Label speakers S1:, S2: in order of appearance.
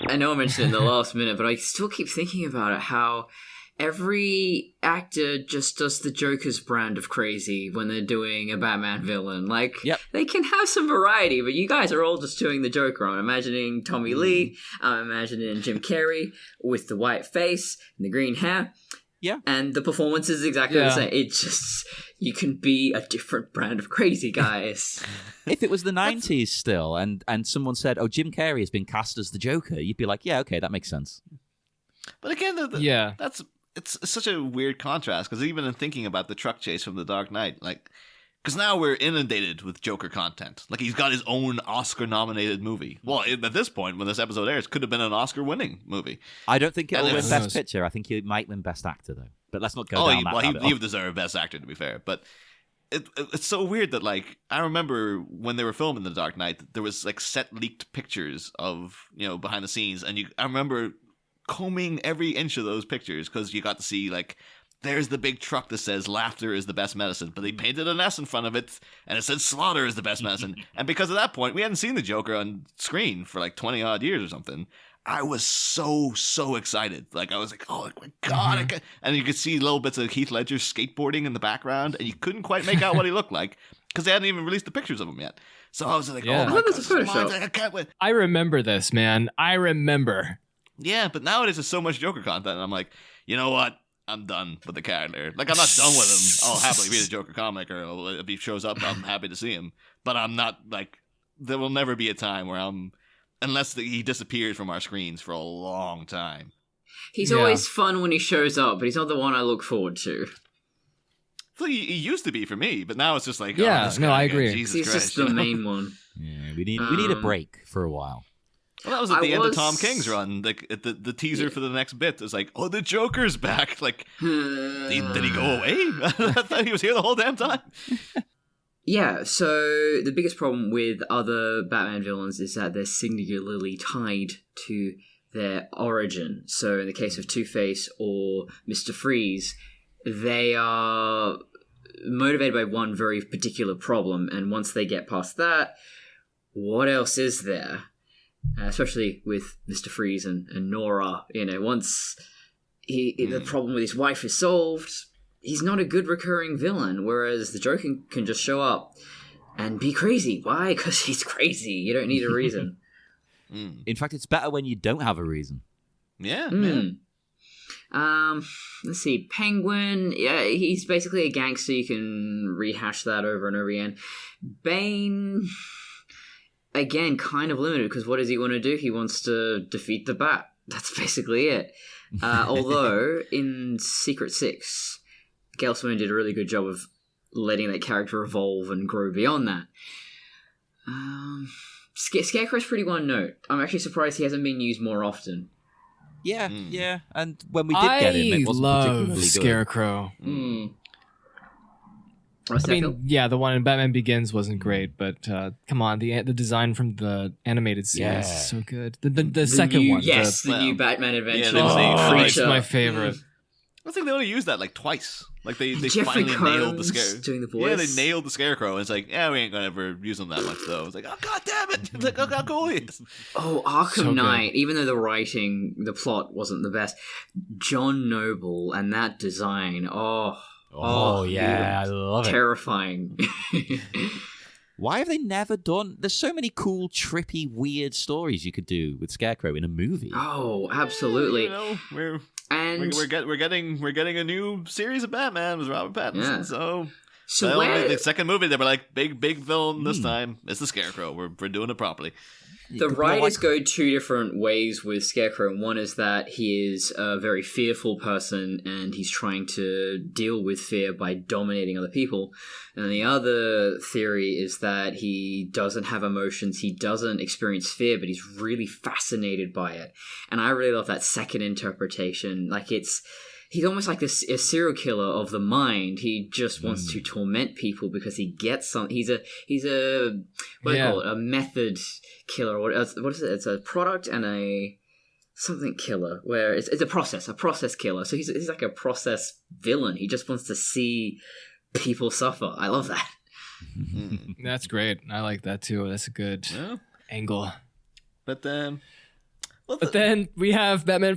S1: I know I mentioned it in the last minute, but I still keep thinking about it, how every actor just does the Joker's brand of crazy when they're doing a Batman villain. Like, they can have some variety, but you guys are all just doing the Joker. I'm imagining Tommy Lee, I'm imagining Jim Carrey with the white face and the green hair.
S2: Yeah.
S1: And the performance is exactly the same. It just, you can be a different brand of crazy, guys.
S2: If it was the 90s still, and someone said, oh, Jim Carrey has been cast as the Joker, you'd be like, yeah, okay, that makes sense.
S3: But again, it's such a weird contrast, because even in thinking about the truck chase from The Dark Knight, like, because now we're inundated with Joker content. Like, he's got his own Oscar-nominated movie. Well, at this point, when this episode airs, could have been an Oscar-winning movie.
S2: I don't think it'll win Best Picture. I think he might win Best Actor, though. But let's not go down that rabbit hole.
S3: He would deserve Best Actor, to be fair. But it's so weird that, like, I remember when they were filming The Dark Knight, there was, like, set leaked pictures of, behind the scenes. And I remember combing every inch of those pictures, because you got to see, like, there's the big truck that says laughter is the best medicine, but they painted an S in front of it, and it said slaughter is the best medicine. And because of that point, we hadn't seen the Joker on screen for like 20 odd years or something. I was so excited. Like, I was like, oh my God. And you could see little bits of Heath Ledger skateboarding in the background, and you couldn't quite make out what he looked like, because they hadn't even released the pictures of him yet. So I was like, oh my God, I can't wait.
S4: I remember this, man. I remember.
S3: Yeah, but nowadays there's so much Joker content, and I'm like, you know what? I'm done with the character. Like, I'm not done with him. I'll happily read a Joker comic, or if he shows up, I'm happy to see him. But I'm not, like, there will never be a time where unless he disappears from our screens for a long time.
S1: He's always fun when he shows up, but he's not the one I look forward to.
S3: So he used to be for me, but now it's just like,
S4: I agree.
S3: Jesus
S1: He's
S3: Christ,
S1: just the main one.
S2: Yeah, we need a break for a while.
S3: Well, that was at the end of Tom King's run. Like, the teaser for the next bit is like, oh, the Joker's back. Like, did he go away? I thought he was here the whole damn time.
S1: Yeah, so the biggest problem with other Batman villains is that they're singularly tied to their origin. So in the case of Two-Face or Mr. Freeze, they are motivated by one very particular problem, and once they get past that, what else is there? Especially with Mr. Freeze and Nora, once the problem with his wife is solved, he's not a good recurring villain, whereas the Joker can just show up and be crazy. Why? Because he's crazy. You don't need a reason.
S2: In fact, it's better when you don't have a reason.
S3: Yeah.
S1: Let's see. Penguin, he's basically a gangster. You can rehash that over and over again. Bane, again, kind of limited, because what does he want to do? He wants to defeat the Bat. That's basically it. Although, in Secret Six, Gail Simone did a really good job of letting that character evolve and grow beyond that. Scarecrow's pretty one note. I'm actually surprised he hasn't been used more often.
S2: Yeah. And when we did get him, it wasn't particularly good.
S4: Scarecrow. I mean, the one in Batman Begins wasn't great, but come on, the design from the animated series is so good. The second one.
S1: Yes, the new Batman Adventure.
S4: It's my favorite.
S3: I think they only used that like twice. Like they
S1: Jeffrey
S3: finally
S1: Combs
S3: nailed the Scarecrow.
S1: doing the voice.
S3: Yeah, they nailed the Scarecrow. And it's like, we ain't gonna ever use them that much though. It's like, oh god damn it! It's like, oh how cool he is.
S1: Oh, Arkham Knight. Even though the writing, the plot wasn't the best, John Noble and that design. Oh yeah, I love it. Terrifying.
S2: Why have they never done? There's so many cool, trippy, weird stories you could do with Scarecrow in a movie.
S1: Oh, absolutely.
S3: We're getting a new series of Batman with Robert Pattinson. So the second movie, they were like, big villain this time. It's the Scarecrow. We're doing it properly.
S1: The writers go two different ways with Scarecrow. One is that he is a very fearful person and he's trying to deal with fear by dominating other people. And the other theory is that he doesn't have emotions, he doesn't experience fear, but he's really fascinated by it. And I really love that second interpretation. Like, he's almost like a serial killer of the mind. He just wants to torment people because he gets some. He's a what do you call it? A method killer. What is it? It's a product and a something killer. Where it's a process killer. So he's like a process villain. He just wants to see people suffer. I love that.
S4: That's great. I like that too. That's a good angle.
S3: But
S4: But then we have Batman